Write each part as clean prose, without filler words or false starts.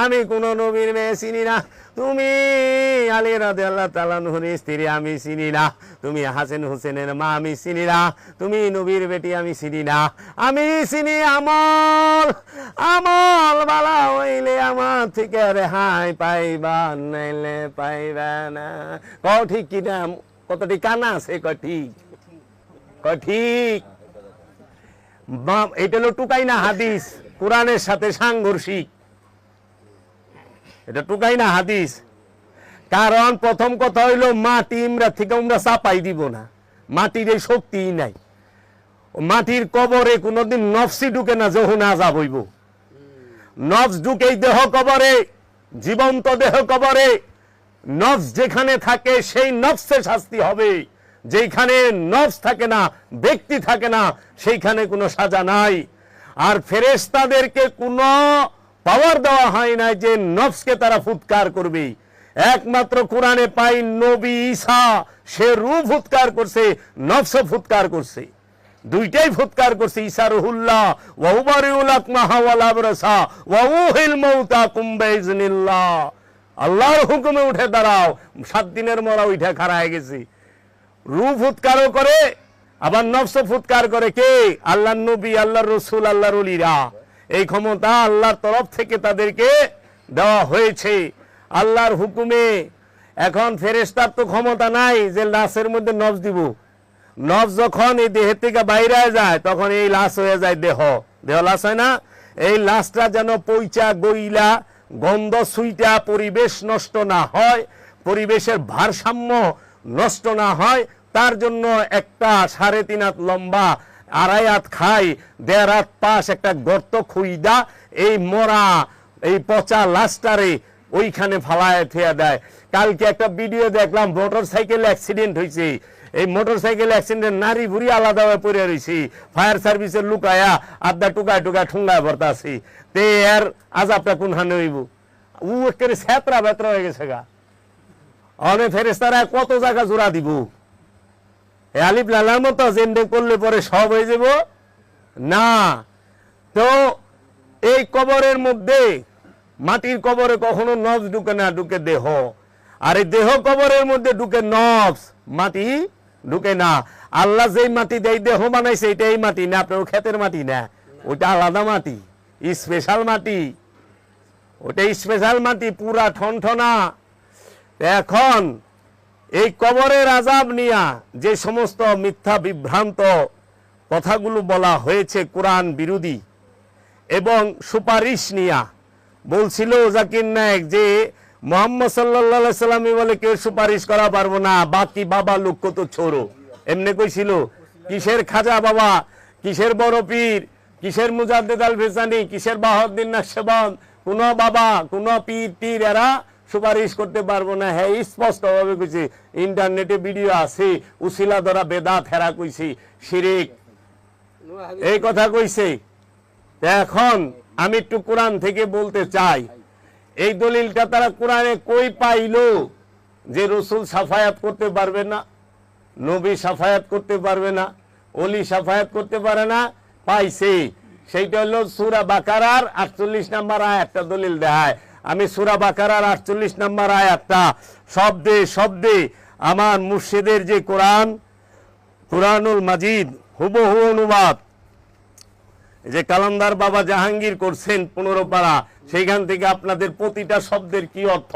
আমি কোন নবীর মেয়ে চিনি না। তুমি আলী রাদিয়াল্লাহু তাআলা আনহুর স্ত্রী আমি চিনি না। তুমি হাসান হোসেনের মা আমি চিনি না। তুমি নবীর বেটি আমি চিনি না। আমি চিনি আমল। আমল বালা হইলে আমার থেকে রেহাই পাইবা, নাইলে পাইবা না। কও ঠিক কিনা? কতটি কানা আছে? ঠিক ঠিক। এটা হলো টুকাই না হাদিস, কোরআনের সাথে সাংঘর্ষিক। এটা টুকাই না হাদিস। কারণ প্রথম কথা হইল মাটি ইমরা থেকে আমরা চাপাই দিব না, মাটির এই শক্তি নাই। মাটির কবরে কোনদিন নফসি ঢুকে না, যখন আযাব হইব। নফস ঢুকেই দেহ কবরে, জীবন্ত দেহ কবরে। নফস যেখানে থাকে সেই নফসে শাস্তি হবে। যেখানে নফস থাকে না, ব্যক্তি থাকে না, সেইখানে কোনো সাজা নাই। আর ফেরেশতাদেরকে কোনো পাওয়ার দেওয়া হয় না যে নফসকে তারা ফুৎকার করবে। একমাত্র কোরআনে পাই নবী ঈসা, সে রূহ ফুৎকার করছে, নফসও ফুৎকার করছে, দুইটাই ফুৎকার করছে। ঈসা রুহুল্লাহ ওয়া উবারিউল আকমাহা ওয়াল আবরাসা ওয়া উহিল মাউতা কুম বিইজনিল্লাহ। আল্লাহর হুকুমে উঠে দাঁড়াও। 7 দিনের মরা উঠে খাড়া হয়ে গেছে। রূহ ফুৎকারও করে, আবার নফসও ফুৎকার করে। কে? আল্লাহর নবী, আল্লাহর রাসূল, আল্লাহর ওলিরা। এই ক্ষমতা আল্লাহর তরফ থেকে তাদেরকে দেওয়া হয়েছে আল্লাহর হুকুমে। এখন ফেরেশতার তো ক্ষমতা নাই যে লাশের মধ্যে নফস দিব। নফস যখন এই দেহের থেকে বাইরে যায় তখন এই লাশ হয়ে যায় দেহ। দেহ লাশ হয় না? এই লাশটা যেন পইচা গইলা গন্ধ সুইটা পরিবেশ নষ্ট না হয়, পরিবেশের ভারসাম্য নষ্ট না হয়, তার জন্য একটা 3.5 হাত লম্বা, 2.5 হাত খাই, 1.5 হাত পাশ একটা গর্ত খুইদা এই মরা এই পচা লাশটারে ওইখানে ফালায় থিয়া দেয়। কালকে একটা ভিডিও দেখলাম, মোটরসাইকেল অ্যাক্সিডেন্ট হয়েছে। এই মোটরসাইকেল অ্যাক্সিডেন্ট নারী ভুড়ি আলাদা হয়ে পড়ে রয়েছি। ফায়ার সার্ভিসের লুকায়া আড্ডা টুকায় টুকায় ঠুঙ্গায় ভরতা আছি। তে এর আজাবটা কোনখানে হইব? ও একেবারে ছ্যাতরা বেতরা হয়ে গেছে গা। অনেক ফেরেশতারা কত জায়গা জোড়া দিব। আলিফ লালার মতো জেন্ডে করলে পরে সব হয়ে যাব না। তো এই কবরের মধ্যে, মাটির কবরে কখনো নফস ঢুকে না, ঢুকে দেহ। আর এই দেহ কবরের মধ্যে ঢুকে নফস, মাটি ঢুকে না। আল্লাহ যেই মাটি দেয় দেহ বানাইছে, এটা এই মাটি না, আপনার ক্ষেতের মাটি না, ওটা আলাদা মাটি, স্পেশাল মাটি। ওটা স্পেশাল মাটি, পুরা ঠনঠনা। এখন এই কবরের আযাব নিয়া যে সমস্ত মিথ্যা বিভ্রান্ত কথাগুলো বলা হয়েছে কোরআন বিরোধী, এবং সুপারিশ নিয়া বলছিল জাকির নায়েক যে মুহাম্মদ সাল্লাল্লাহু আলাইহি সাল্লামই বলে কেউ সুপারিশ করা পারবো না, বাকি বাবা লোক কত ছোড়ো, এমনি কইছিল। কিসের খাজা বাবা, কিসের বড় পীর, কিসের মুজাদ্দিদ আল ফিসানি, কিসের বাহাউদ্দিন নাকশবন্দ, কোন বাবা কোন পীর টির এরা সুপারিশ করতে পারবো না। হ্যাঁ, স্পষ্ট ভাবে কইছি, ইন্টারনেটে ভিডিও আছে, উসিলা ধরা বেদাত হেরা কইছি, শিরিক, এই কথা কইছে। এখন আমি একটু কোরআন থেকে বলতে চাই, এই দলিলটা তারা কোরআনে কই পাইলো যে রাসূল সাফায়াত করতে পারবে না, নবী সাফায়াত করতে পারবে না, ওলি সাফায়াত করতে পারে না? পাইছে। সেইটা হলো সূরা বাকারার 48 নম্বর আয়াতটা দলিল দেয়। আমি সূরা বাকারার 48 নম্বর আয়াতটা শব্দে শব্দে আমার মুর্শিদের যে কোরআন, কুরআনুল মাজিদ হুবহু অনুবাদ যে কালান্দার বাবা জাহাঙ্গীর করছেন 15 পারা, সেইখান থেকে আপনাদের প্রতিটা শব্দের কি অর্থ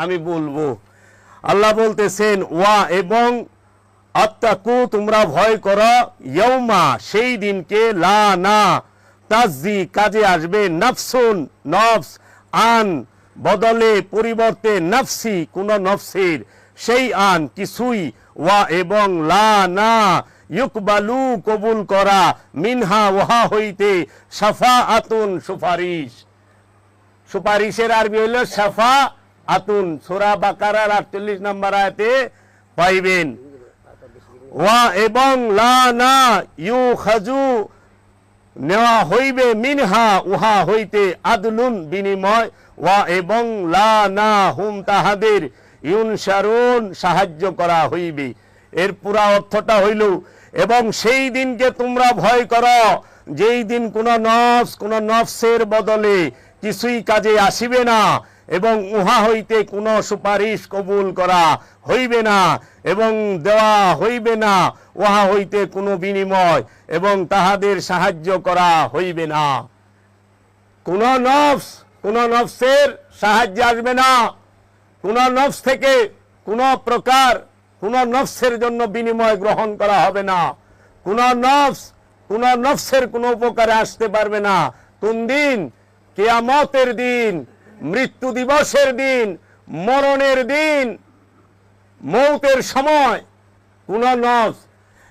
আমি বলবো। আল্লাহ বলতেছেন, ওয়া এবং আত্তাকু, তোমরা ভয় করো, ইয়াউমা, সেই দিনকে, লা না তাজি, কাজে আসবে, নাফসুন, নফস, আন, বদলে, পরিবর্তে, নাফসি, কোন নফসের, সেই আন, কিছুই, ওয়া এবং, লা না ইউকবালু, কবুল করা, মিনহা, ওহা হইতে, শাফাআতুন, সুপারিশ। সুপারিশের আরবি হইল শাফা আতুন। সূরা বাকারার 48 নম্বর আয়াতে পাইবেন। ওয়া এবং, লা না ইউখাজু, নেওয়া হইবে, মিনহা, উহা হইতে, আদলুন, বিনিময়, ওয়া এবং, লা না হুম, তাহাদের, ইউনসারুন, সাহায্য করা হইবে। এর পুরা অর্থটা হইল, এবং সেই দিনকে তোমরা ভয় করো যেই দিন কোন নফস কোন নফসের বদলে কিছুই কাজে আসিবে না, এবং উহা হইতে কোনো সুপারিশ কবুল করা হইবে না এবং দেওয়া হইবে না, উহা হইতে কোনো বিনিময় এবং তাহাদের সাহায্য করা হইবে না। কোন নফসের সাহায্যে আসবে না, কোন নফস থেকে কোন প্রকার কোন নফসের জন্য বিনিময় গ্রহণ করা হবে না। কোন নফসের কোনো উপকারে আসতে পারবে না। কোন দিন? কিয়ামতের দিন, মৃত্যু দিবসের দিন, মরণের দিন, মৌতের সময় কোন নফস।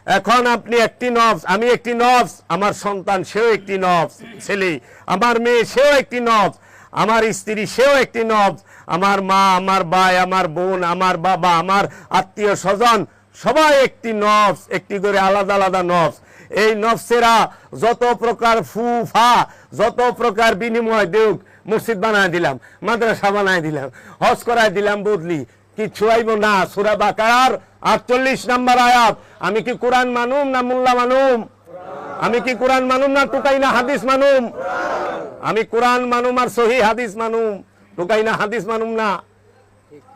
এখন আপনি একটি নফস, আমি একটি নফস, আমার সন্তান সেও একটি নফস, ছেলে আমার মেয়ে সেও একটি নফস, আমার স্ত্রী সেও একটি নফস, আমার মা, আমার ভাই, আমার বোন, আমার বাবা, আমার আত্মীয় স্বজন সবাই একটি নফস, একটি করে আলাদা আলাদা নফস। এই নফসেরা যত প্রকার ফুফা, যত প্রকার বিনিময় দেউক, মসজিদ বানায় দিলাম, মাদ্রাসা বানায় দিলাম, হজ করায় দিলাম, বদলি কিচ্ছু আইব না। সূরা বাকারার 48 নম্বর আয়াত। আমি কি কোরআন মানুম না মোল্লা মানুম? আমি কি কোরআন মানুম না টুকাই না হাদিস মানুম? আমি কোরআন মানুম আর সহি হাদিস মানুম, টুকাই না হাদিস মানুম না,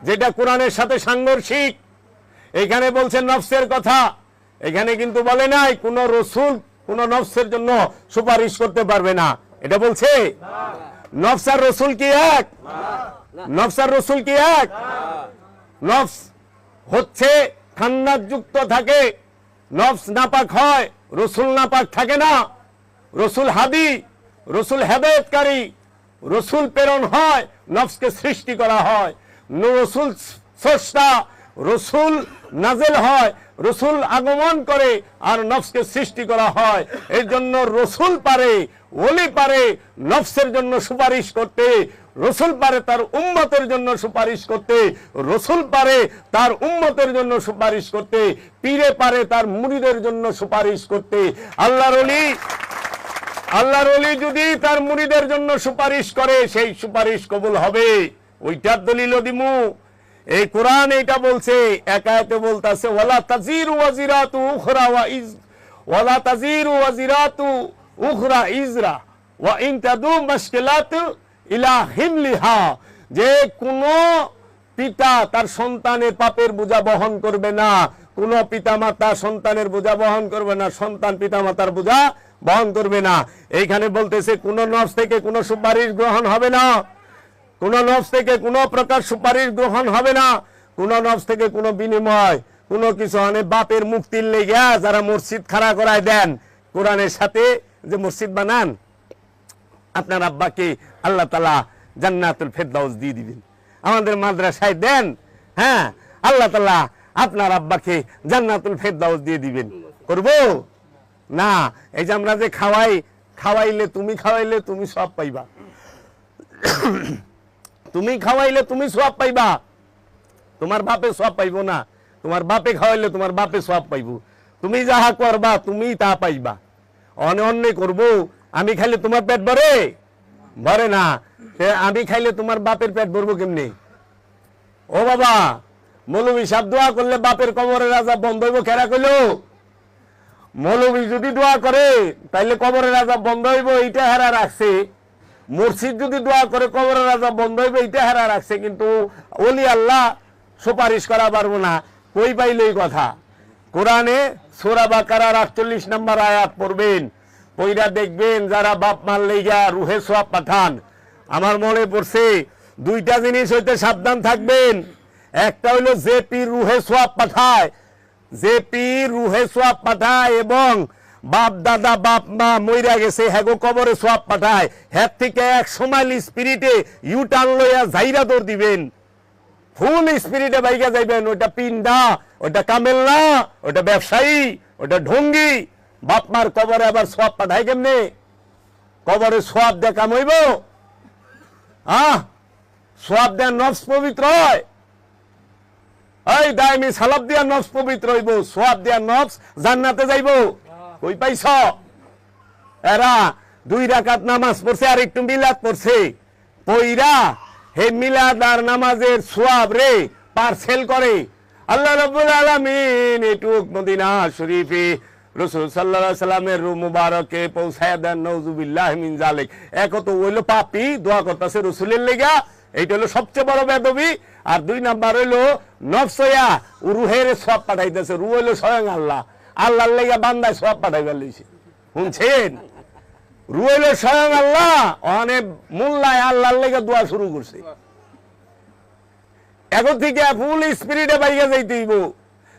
যেটা কোরআনের সাথে সাংঘর্ষিক। এখানে বলছেন নফসের কথা, এখানে কিন্তু বলে নাই কোন রসুল কোন নফসের জন্য সুপারিশ করতে পারবে না, এটা বলছে? নফস আর রসুল কি এক? নফস আর রসুল কি এক? নফস হচ্ছে খান্নাযুক্ত থাকে, নফস নাপাক হয়, রসুল নাপাক থাকে না। রসুল হাদি, রসুল হেদায়েতকারী, রসুল প্রেরণ হয়, নফসকে সৃষ্টি করা হয়। রসুল স্রষ্টা, রসুল নাজেল হয়, রসুল আগমন করে, আর নফসকে সৃষ্টি করা হয়। এর জন্য রসুল পারে, ওলি পারে নফসের জন্য সুপারিশ করতে, রসুল পারে তার উম্মতের জন্য সুপারিশ করতে, রসুল পারে তার উম্মতের জন্য সুপারিশ করতে, পীরে পারে তার মুরিদের জন্য সুপারিশ করতে। আল্লাহর ওলি যদি তার মুরিদের জন্য সুপারিশ করে, সেই সুপারিশ কবুল হবে। ওইটার দলিল দিমু। এই কোরআন এইটা বলছে, এক আয়াতে বলতাছে ওয়ালা তাজিরু ওয়াজিরাতু উখরা ওয়ালা তাজিরু ওয়াজিরাতু উখরা ইজরা ওয়া ইন তাদু মুশকিলাত ইলা হিমলিহা, যে কোন পিতা তার সন্তানের পাপের বোঝা বহন করবে না, কোন পিতামাতা সন্তানের বোঝা বহন করবে না, সন্তান পিতামাতার বোঝা বহন করবে না। এইখানে বলতেছে কোন নফস থেকে কোন সুপারিশ গ্রহণ হবে না, কোন নফস থেকে কোন প্রকার সুপারিশ গ্রহণ হবে না, কোন নফস থেকে কোন বিনিময় কোন কিছু মানে বাপের মুক্তির লেগে যারা মসজিদ খাড়া করায় দেন, কোরআনের সাথে যে মসজিদ বানান, আপনার আব্বাকে আল্লাহ তাআলা জান্নাতুল ফেরদাউস দিয়ে দিবেন। আমাদের মাদ্রাসায় দেন, হ্যাঁ, আল্লাহ তাআলা আপনার আব্বাকে জান্নাতুল ফেরদাউস দিয়ে দিবেন। করব না? এই যে আমরা যে খাওয়াইলে তুমি সব পাইবা, তুমি খাওয়াইলে তুমি সওয়াব পাইবা, তোমার বাপে সওয়াব পাইবো না। তোমার বাপে খাওয়াইলে তোমার বাপে সওয়াব পাইবো, তুমি যাহা করবা তুমি তা পাইবা। অন্য করবো, আমি খাইলে তোমার পেট ভরে না, আমি খাইলে তোমার বাপের পেট ভরবো কেমনে? ও বাবা, মৌলবী সাহেব দোয়া করলে বাপের কবরের আযাব বন্ধ হইব, কেরা কইলো? মৌলবী যদি দোয়া করে তাইলে কবরের আযাব বন্ধ হইব, এইটা হেরা রাখছে। মসজিদ যদি দোয়া করে কবরের আযাব বন্ধ হইবে, এটা হেরা রাখছে। কিন্তু ওলি আল্লাহ সুপারিশ করা পারবো না, কই পাইল এই কথা? কোরআনে সূরা বাকারার 48 নম্বর আয়াত পড়বেন, পইরা দেখবেন যারা বাপ মার লেগা রুহে সওয়াব পাঠান। আমার মনে পড়ছে দুইটা জিনিস হইতে সাবধান থাকবেন। একটা হইলো জেপি রুহে সওয়াব পাঠায়, জেপি রুহে সওয়াব পাঠায়, এবং বাপ দাদা বাপ মা মইরা গেছে হ্যাগো কবরে সওয়াব পাঠায়। হ্যার থেকে 100 মাইল স্পিরিটে ইউটার্ন লইয়া যাইরা দৌড় দিবেন, ফুল স্পিরিটে বাইকা যাইবেন। ওটা পিন্ডা, ওটা কামেল না, ওটা ব্যবসায়ী, ওটা ঢঙ্গি। বাপ মার কবরে আবার সওয়াব পাঠায় কেমনে? কবরে সওয়াব দেয়া কাম হইব? সওয়াব দেয়া নফস পবিত্র হয়? এই দাইমি সালাত দিয়া নফস পবিত্র হইব, সওয়াব দেয়া নফস জান্নাতে যাইব। কই পাইছ? এরা 2 রাকাত নামাজ পড়ছে আর একটু মিলাদ পড়ছে, পইরা হে মিলাদ আর নামাজের সওয়াব রে পার্সেল করে। আল্লাহ রাব্বুল আলামিন এটুক মদিনা শরীফে রাসূল সাল্লাল্লাহু আলাইহি সাল্লামের রূহ মুবারকে পৌঁছায়া দেন, নাউযুবিল্লাহি মিন যালিক। এক তো হইলো পাপী দোয়া করতেছে রাসূলের লাগা, এইটা হলো সবচেয়ে বড় বেদবি। আর 2 নাম্বার হইলো নফসয়া রুহের সব পাঠাইতেছে, রুহ হইলো স্বয়ং আল্লাহ, আল্লাহর লাগা বান্দায় সব পাঠাইবার লইছে। শুনছেন, রুহ হইলো স্বয়ং আল্লাহ, অনেক মোল্লায় আল্লাহর লাগা দোয়া শুরু করছে। এখন থেকে ফুল স্পিরিটে বাইরে যাইতে হইব।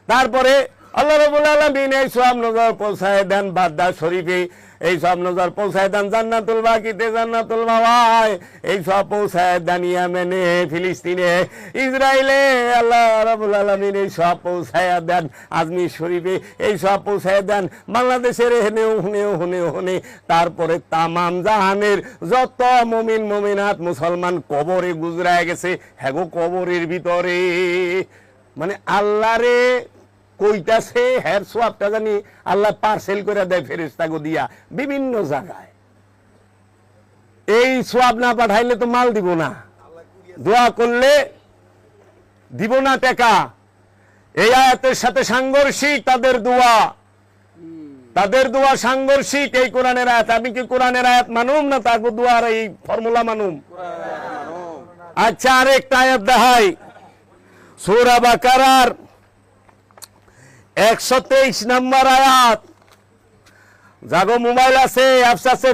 তারপরে আল্লাহ রাব্বুল আলামিন এই সওয়াব নজর পৌঁছায় দেন বাগদাদ শরীফে, এই সব নজর পৌঁছায় দেন জান্নাতুল বাকিতে, জান্নাতুল মাওয়ায়, এই সব পৌঁছায় দেন ইয়েমেনে, ফিলিস্তিনে, ইসরায়েলে। আল্লাহ রাব্বুল আলামিন এই সব পৌঁছায় দেন আজমির শরীফে, এই সব পৌঁছায় দেন বাংলাদেশের হুনে। তারপরে তামাম জাহানের যত মুমিন মুমিনাত মুসলমান কবরে গুজরায় গেছে, হ্যাগো কবরের ভিতরে মানে আল্লাহরে কইতাছে, হ্যার সোয়াবটা জানি আল্লাহ পার্সেল করে দেয় ফেরেশতাকে দিয়া বিভিন্ন জায়গায়। এই সোয়াব না পাঠাইলে তো মাল দিব না, দোয়া করলে দিব না টাকা। এই আয়াতের সাথে সাংঘর্ষিক তাদের দোয়া সাংঘর্ষিক এই কোরআনের আয়াত। আমি কি কোরআনের আয়াত মানুম না তাকে দোয়ার এই ফর্মুলা মানুম? আচ্ছা, আরেকটা আয়াত দেখাই, সূরা বাকারার 123 নম্বর আয়াত। যাগো মোবাইল আছে, অ্যাপস আছে,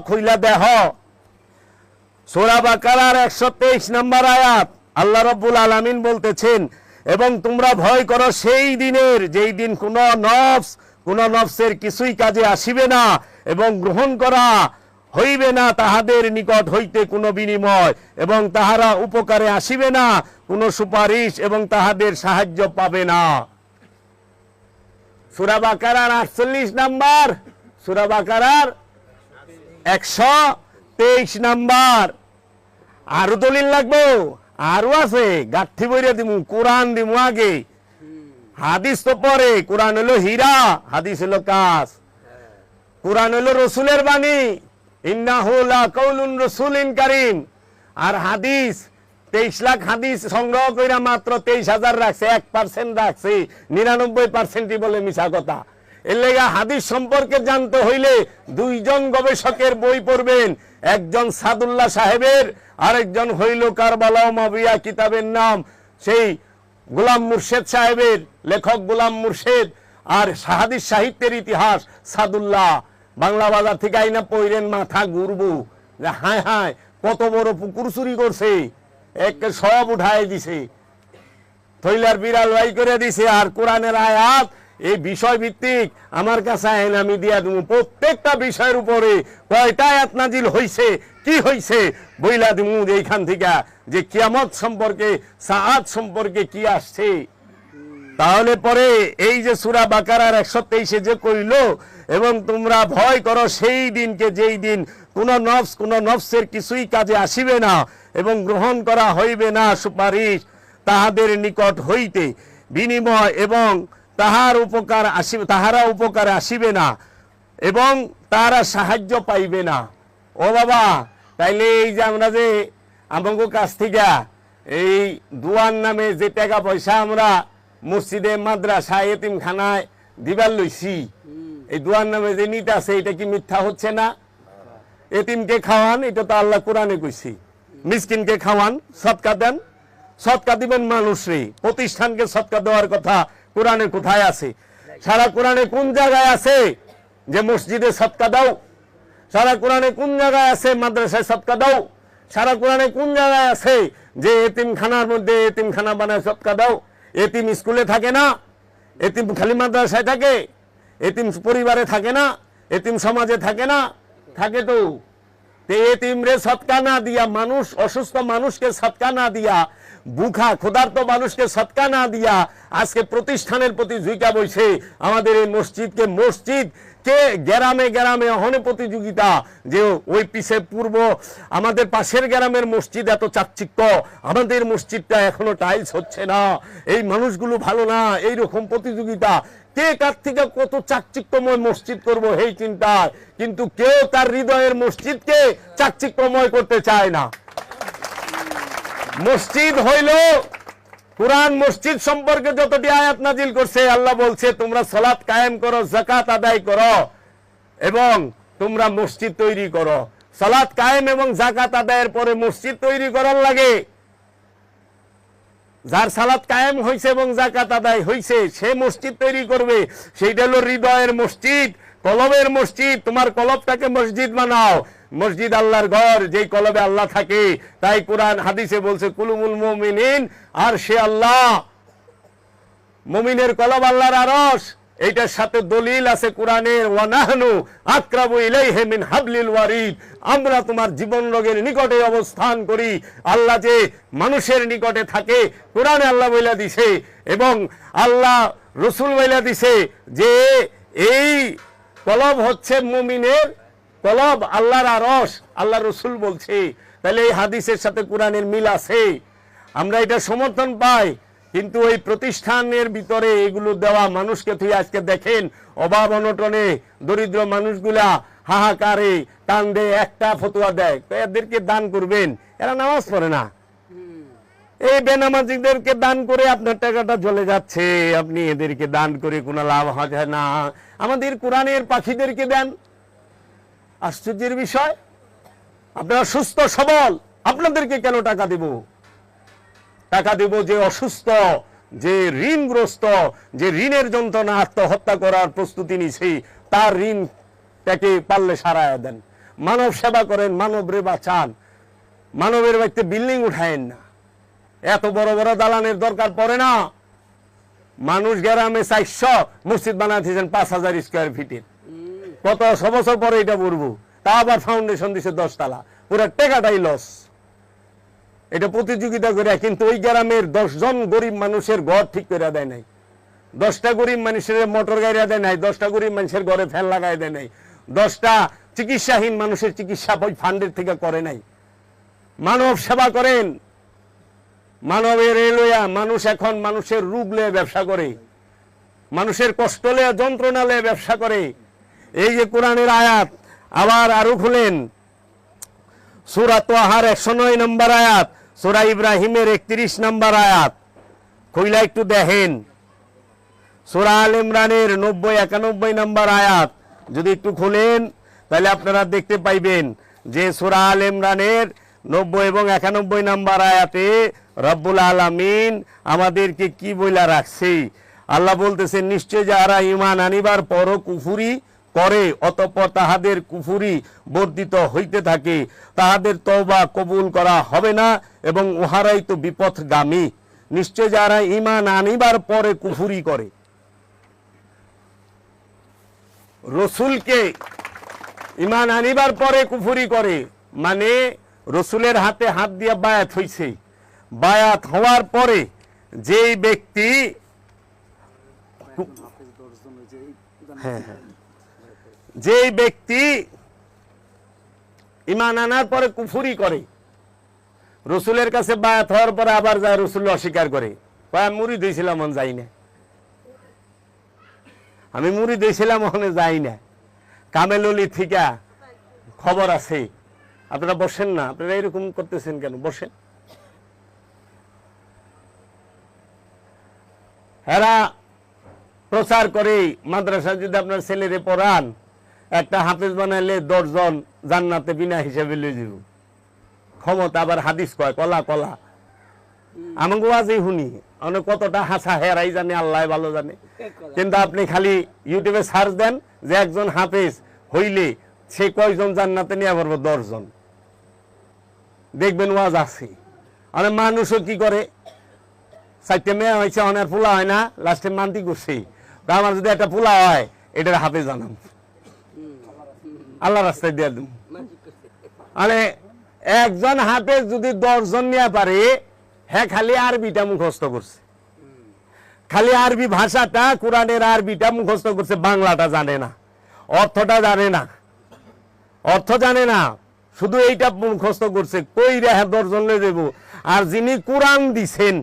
খুইলা দেখ। সূরা বাকারার 123 নম্বর আয়াত। আল্লাহ রাব্বুল আলামিন বলতেছেন, এবং তোমরা ভয় করো সেই দিনের, যেই দিন কোন নফসের কিছুই কাজে আসিবে না এবং গ্রহণ করা হইবে না তাহাদের নিকট হইতে কোনো বিনিময়, এবং তাহারা উপকারে আসিবে না কোনো সুপারিশ, এবং তাহাদের সাহায্য পাবে না। সূরা বাকারার 48 নাম্বার, সূরা বাকারার 123 নাম্বার। আরো দলিল লাগবো, আরো আছে, গাঠি বইরে দিমু, কোরআন দিমু আগে, হাদিস তো পরে। কোরআন হলো হীরা, হাদিস হলো কাঁচ। কোরআন হলো রসুলের বাণী, ইন্নাহু লাকাউলুন রাসূলিন কারীম। আর হাদিস 23 লাখ হাদিস সংগ্রহ কইরা মাত্র 23,000 রাখছে, 1% রাখছে, 99% বলে মিছা কথা। এর লেগা হাদিস সম্পর্কে জানতে হইলে 2 জন গবেষকের বই পড়বেন, একজন সাদুল্লাহ সাহেবের, আরেকজন হইল কারবালা ও মাবিয়া কিতাবের নাম সেই গোলাম মুর্শেদ সাহেবের, লেখক গোলাম মুর্শেদ। আর হাদিস সাহিত্যের ইতিহাস সাদুল্লাহ। বাংলা বাজার থেকে আইনা পইরেন, মাথা ঘুরবো যে হায় হায় কত বড় পুকুর চুরি করছে, একে সব উঠায় দিছে, থইলার বিড়াল বাই করে দিছে। আর কোরআনের আয়াত এই বিষয় ভিত্তিক আমার কাছে আইন, আমি দিয়া দেবো প্রত্যেকটা বিষয়ের উপরে কয়টা আয়াত নাজিল হইছে, কি হইছে বইলা দিমু এইখান থেকে, যে কিয়ামত সম্পর্কে, সাআত সম্পর্কে কি আসছে। তাহলে পরে এই যে সূরা বাকারার 123 যে কইল, এবং তোমরা ভয় করো সেই দিনকে, যেই দিন কোন নফসের কিছুই কাজে আসিবে না এবং গ্রহণ করা হইবে না সুপারিশ তাহাদের নিকট হইতে বিনিময়, এবং তাহারা উপকারে আসিবে না এবং তারা সাহায্য পাইবে না। ও বাবা, তাইলে এই যে আমরা যে আমাদের কাছ থেকে এই দুয়ার নামে যে টাকা পয়সা আমরা মসজিদে, মাদ্রাসা, এতিমখানায় দিবার লইছি, এই দুয়ার নামে যে নিতে আছে, এটা কি মিথ্যা হচ্ছে না? এতিমকে খাওয়ান, এটা তো আল্লাহ কোরআনে কইছি। মিসকিনকে খাওয়ান, সদকা দেন, সদকা দিবেন মানুষরে। প্রতিষ্ঠানকে সদকা দেওয়ার কথা কোরআনে কোথায় আছে? সারা কোরআনে কোন জায়গায় আছে যে মসজিদে সদকা দাও? সারা কোরআনে কোন জায়গায় আছে মাদ্রাসায় সদকা দাও? সারা কোরআনে কোন জায়গায় আছে যে এতিমখানার মধ্যে এতিমখানা বানায় সদকা দাও? এতিম স্কুলে থাকে না, এতিম খালি মাদ্রাসায় থাকে, এতিম পরিবারে থাকে না, এতিম সমাজে থাকে না, থাকে তো। এতিম রে সদকা না দিয়া, মানুষ অসুস্থ মানুষকে সদকা না দিয়া, বুখা ক্ষুধার্ত মানুষকে সদকা না দিয়া, আজকে প্রতিষ্ঠানের প্রতি ঝুঁকা বইছে। আমাদের এই মসজিদ কে গ্রামে গ্রামে অহনে প্রতিযোগিতা, যে ওই পিছে পূর্ব আমাদের পাশের গ্রামের মসজিদ এত চাকচিক্য, আমাদের মসজিদটা এখনো টাইলস হচ্ছে না, এই মানুষগুলো ভালো না, এইরকম প্রতিযোগিতা। কে কার থেকে কত চাকচিক্যময় মসজিদ করব এই চিন্তায়, কিন্তু কেউ তার হৃদয়ের মসজিদকে চাকচিক্যময় করতে চায় না। মসজিদ হইল কুরআন মসজিদ সম্পর্কে যতটি আয়াত নাজিল করছে, আল্লাহ বলছে তোমরা সালাত কায়েম করো, যাকাত আদায় করো এবং তোমরা মসজিদ তৈরি করো। সালাত কায়েম এবং যাকাত আদায়ের পরে মসজিদ তৈরি করার লাগে। যার সালাত কায়েম হয়েছে এবং যাকাত আদায় হয়েছে সে মসজিদ তৈরি করবে। সেইটা হলো হৃদয়ের মসজিদ, কলবের মসজিদ। তোমার কলবটাকে মসজিদ বানাও। মসজিদ আল্লাহর ঘর, যেই কলবে আল্লাহ থাকে। তাই কোরআন হাদিসে বলছে কুলুমুল মুমিনিন, আর সে আল্লাহ, মুমিনের কলব আল্লাহর আরশ। এইটার সাথে দলিল আছে কোরআনের, ওয়ানাহনু আকরাবু ইলাইহি মিন হাবলিল ওয়ারিদ, আমরা তোমার জীবন রোগের নিকটে অবস্থান করি। আল্লাহ যে মানুষের নিকটে থাকে কোরআনে আল্লাহ বইলা দিছে, এবং আল্লাহ রসুল বইলা দিছে যে এই কলব হচ্ছে মুমিনের কলব, আল্লাহর আরশ, আল্লাহ রসুল বলছে। তাহলে এই হাদিসের সাথে কোরআনের মিল আছে, আমরা এটা সমর্থন পাই। কিন্তু ওই প্রতিষ্ঠানের ভিতরে এগুলো দেওয়া মানুষকে তুই আজকে দেখেন অভাব অনটনে দরিদ্র মানুষগুলা হাহাকারে কান্দে, একটা ফতোয়া দেয় এদেরকে দান করবেন, এরা নামাজ পড়ে না। এই বেনামাজিদেরকে দান করে আপনার টাকাটা চলে যাচ্ছে, আপনি এদেরকে দান করে কোনো লাভ হয় না। আমাদের কোরআনের পাখিদেরকে দেন। আশ্চর্যের বিষয়, আপনারা সুস্থ সবল, আপনাদেরকে কেন টাকা দেব? টাকা দেব যে অসুস্থ, যে ঋণগ্রস্ত, যে ঋণের যন্ত্রণা আত্মহত্যা করার প্রস্তুতি নিছে, তার ঋণটাকে পারলে সারায় দেন। মানব সেবা করেন, মানব রে বাঁচান। মানবের বাড়িতে বিল্ডিং উঠায়েন না, এত বড় বড় দালানের দরকার পড়ে না। মানুষ গ্রামে 400 মসজিদ বানাতেছেন 5000 স্কোয়ার ফিটের, কত বছর পরে এটা বলবো, তা আবার ফাউন্ডেশন দিছে 10 তলা, পুরো টাকাটাই লস। এটা প্রতিযোগিতা করে, কিন্তু ওই গ্রামের 10 জন গরিব মানুষের ঘর ঠিক করে দেয় নাই, 10টা গরিব মানুষের মোটর গাড়ি দেয় নাই, 10টা গরিব মানুষের ঘরে ফ্যান লাগাই দেয় নাই, 10টা চিকিৎসাহীন মানুষের চিকিৎসা ফান্ডের থেকে করে নাই। মানব সেবা করেন, মানবের লইয়া মানুষ এখন মানুষের রোগ লয়ে ব্যবসা করে, মানুষের কষ্ট লয়ে যন্ত্রণা লয়ে ব্যবসা করে। এই যে কোরআনের আয়াত আবার আরো খুলেন, সূরা তাহার 109 নম্বর আয়াত, সূরা ইব্রাহিমের 31 নম্বর আয়াত খুইলা একটু দেখেন, সূরা আল ইমরানের 90-91 নম্বর আয়াত যদি একটু খুলেন তাহলে আপনারা দেখতে পাইবেন যে সূরা আল ইমরানের 90 এবং 91 নম্বর আয়াতে রব্বুল আলামিন আমাদেরকে কি বইলা রাখছে। আল্লাহ বলতেছেন, নিশ্চয় যারা ঈমান আনিবার পরও কুফরি করে অতঃপর তাহাদের কুফরি বর্ধিত হইতে থাকে, তাহাদের তওবা কবুল করা হবে না এবং উহারাই তো বিপথগামী। নিশ্চয় যারা ঈমান আনিবার পরে কুফরি করে, রসুলকে ঈমান আনিবার পরে কুফরি করে, মানে রসুলের হাতে হাত দিয়ে বায়াত হইছে, বায়াত হওয়ার পরে যেই ব্যক্তি যেই ব্যক্তি ঈমান আনার পরে কুফরি করে, রসুলের কাছে বায়াত হওয়ার পরে আবার যায় রসুল অস্বীকার করে, আমি মুরিদ হইছিলাম মন যাই না, আমি মুরিদ হইছিলাম ওখানে যাই না, কামেললি থেকে খবর আছে। আপনারা বসেন না, আপনারা এরকম করতেছেন কেন? বসেন। এরা প্রচার করে মাদ্রাসা যদি আপনার ছেলেরে পড়ান, একটা হাফেজ বানাইলে 10 জন জান্নাতে বিনা হিসাবে লয়ে যাব। ক্ষমতা আবার হাদিস কয়, কলা কলা আমাকে আজই শুনি, অনেক কতটা হাসা হেরাই জানে, আল্লাহ ভালো জানে। কিন্তু আপনি খালি ইউটিউবে সার্চ দেন যে একজন হাফেজ হইলে সে কয়জন জান্নাতে নিয়ে পারবো, 10 জন দেখবেন ওয়াজ আছে। অনেক মানুষও কি করে, 4টে মেয়ে হয়েছে, অনেক পোলা হয় না, লাস্টে মানতি করছে, আমার যদি একটা পোলা হয় এটার হাফেজ জানাম, আল্লাহ রাস্তায় দিয়ে দেব। মানে একজন হাফেজ যদি 10 জন নিয়ে পারে, হ্যাঁ খালি আরবিটা মুখস্থ করছে, খালি আরবি ভাষাটা, কোরআনের আরবিটা মুখস্থ করছে, বাংলাটা জানে না, অর্থটা জানে না, অর্থ জানে না, শুধু এইটা মুখস্থ করছে, কই রে 10 জন লয়ে দেব। আর যিনি কোরআন দিছেন,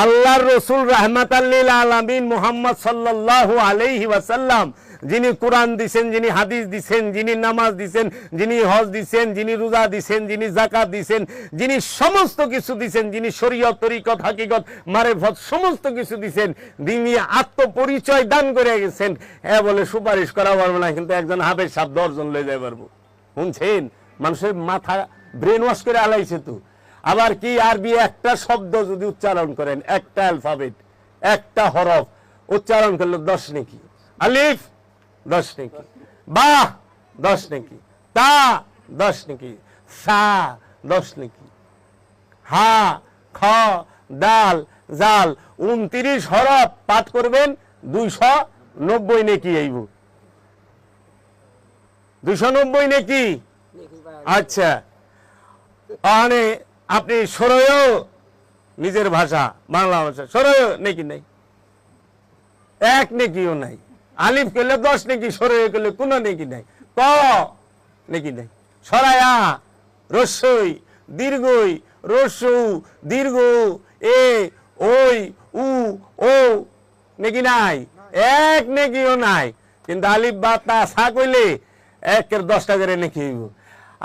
আল্লাহর রসুল রাহমাতাল লিল আলামিন মুহাম্মদ সাল্লাল্লাহু আলাইহি ওয়াসাল্লাম, যিনি কোরআন দিছেন, যিনি হাদিস দিছেন, যিনি নামাজ দিছেন, যিনি হজ দিছেন, যিনি রোজা দিছেন, যিনি যাকাত দিছেন, যিনি সমস্ত কিছু দিছেন, যিনি শরীয়ত তরিকত হাকিকত মারেফত সমস্ত কিছু দিছেন, যিনি আত্মপরিচয় দান করে গেছেন, বলে সুপারিশ করা পারবো না, কিন্তু একজন হাফেজ সাহেব 10 জন লয়ে যাই পারবো। শুনছেন? মানুষের মাথা ব্রেন ওয়াশ করে আলাইছে তো। আবার কি আরবি একটা শব্দ যদি উচ্চারণ করেন, একটা অ্যালফাবেট, একটা হরফ উচ্চারণ করলে 10 নেকি। আলিফ 10 নেকি, বা 10 নেকি, তা 10 নেকি, সা 10 নেকি, হা খ দাল জাল 29 হরফ পাঠ করবেন, 290 নেকি আইব। 290 নেকি। আচ্ছা, মানে আপনি সরয়েও নিজের ভাষা বাংলা ভাষা সরয় নেকি নাই, 1 নেকিও নাই। আলিফ করলে 10 নেকি, সরয় করলে কোনো নেকি নাই, ক নেকি নাই, সরায়া রস্যই দীর্ঘই রস্যু দীর্ঘ এ ওই উ ও নেকি নাই, 1 নেকিও নাই। কিন্তু আলিফ বা তা সা কইলে 1-এর 10টা করে নেকি হইব।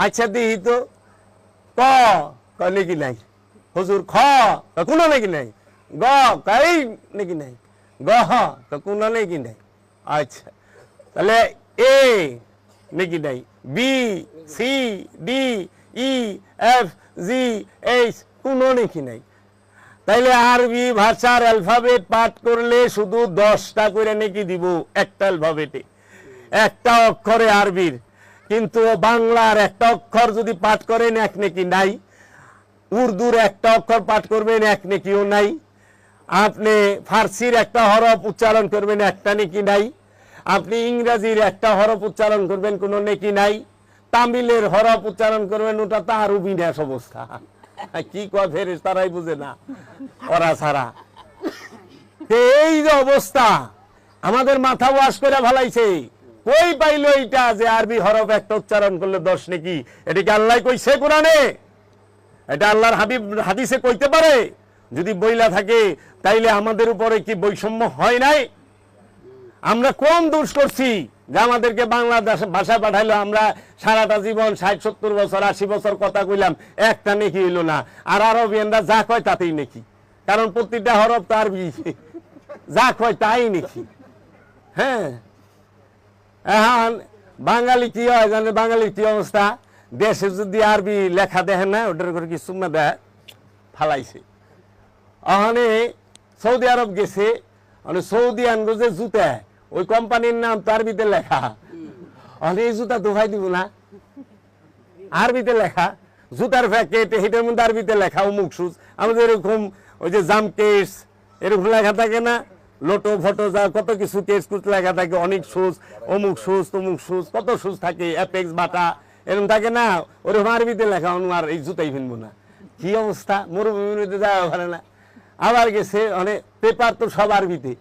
আচ্ছা দিই তো, ক নেকি নাই, হুজুর খ কোনো নাকি নাই, গ কাই নাকি নাই, গ কোনো নাকি নাই। আচ্ছা, তাহলে এ নাকি নাই, B C D E F G H কোনো নাকি নাই। তাইলে আরবি ভাষার অ্যালফাবেট পাঠ করলে শুধু 10টা করে নাকি দিব একটা অ্যালফাবেটে, একটা অক্ষরে আরবির। কিন্তু বাংলার একটা অক্ষর যদি পাঠ করেন 1 নেকি নাই, উর্দুর একটা অক্ষর পাঠ করবেন 1 নেকিও নাই, আপনি ফার্সির একটা হরফ উচ্চারণ করবেন 1টা নেকি নাই, আপনি ইংরেজির একটা হরফ উচ্চারণ করবেন কোনো নেকি নাই, তামিলের হরফ উচ্চারণ করবেন ওটা তো আরো বিনাশ অবস্থা। কি কয় ফেরেশ তারাই বুঝে না, ওরা ছাড়া। এই যে অবস্থা, আমাদের মাথা ওয়াশ করে ফেলাইছে। কই পাইলো এইটা যে আরবি হরফ একটা উচ্চারণ করলে 10 নেকি? এটা কি আল্লাহ কইছে কোরআনে? এটা আল্লাহর হাবিব হাদিসে কইতে পারে? যদি বইলা থাকে তাইলে আমাদের উপরে কি বৈষম্য হয় নাই? আমরা কোন দোষ করছি যে আমাদেরকে বাংলাদেশ ভাষা পাঠাইলো, আমরা সারাটা জীবন 60-70 বছর 80 বছর কথা কইলাম, একটা নেকি হইলো না। আর আরবিয়ানরা যা কয় তাতেই নেকি, কারণ প্রতিটা হরফ তো আরবি, যা কয় তাই নেকি। হ্যাঁ, এখন বাঙালি কি হয় জানে, বাঙালির কি অবস্থা, দেশে যদি আরবি লেখা দেখে না ওটার করে কি সুম্মা দেয় ফালাইছে। ওখানে সৌদি আরব গেছে, মানে সৌদি আনবো যে জুতা, ওই কোম্পানির নাম তো আরবিতে লেখা। ওখানে এই জুতা দোহাই দিব না, আরবিতে লেখা জুতার প্যাকেট, হেটার মধ্যে আরবিতে লেখা অমুক সুজ। আমাদের এরকম ওই যে জাম কেস এরকম লেখা থাকে না, লোটো ফটো যা কত কিছু কেস কুচ লেখা থাকে, অনেক সুজ, অমুক সুজ তমুক সুজ, কত সুজ থাকে, অ্যাপেক্স বাটা এরকম থাকে না, ওরকম আরবিতে লেখা। আর এই জুতাই ফিনবো না, কি অবস্থা, মরুভূমিতে যাওয়া পারে না। আবার গেছে অনেক পেপার তো সব আরবিতে,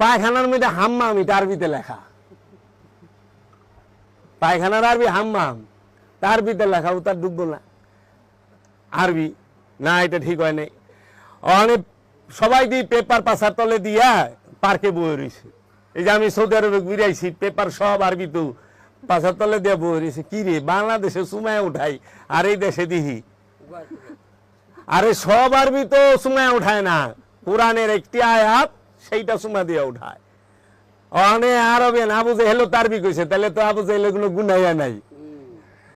পায়খানার মধ্যে হাম্মাম এটা আরবিতে লেখা, পায়খানার আরবি হাম্মাম, তা আরবিতে লেখা, ও তার ডুববো না আরবি না, এটা ঠিক হয় নাই। অনেক সবাই দিয়ে পেপার পাশার তলে দিয়া পার্কে বয়ে রয়েছে। এই যে আমি সৌদি আরবে ঘুরাইছি, পেপার সব আরবি তো পাশার তলে দিয়ে বয়ে রয়েছে। কি রে, বাংলাদেশে সুমায় উঠাই আর এই দেশে দিহি, আরে সব আরবি তো সুমায় উঠায় না, কোরআনের একটি আয়াত সেইটা সুমা দিয়ে উঠায়। অনে আরবে আবু জেহেল তো আরবি কইছে, তাহলে তো আবু জেহেল কোনো গুনাইয়া নাই।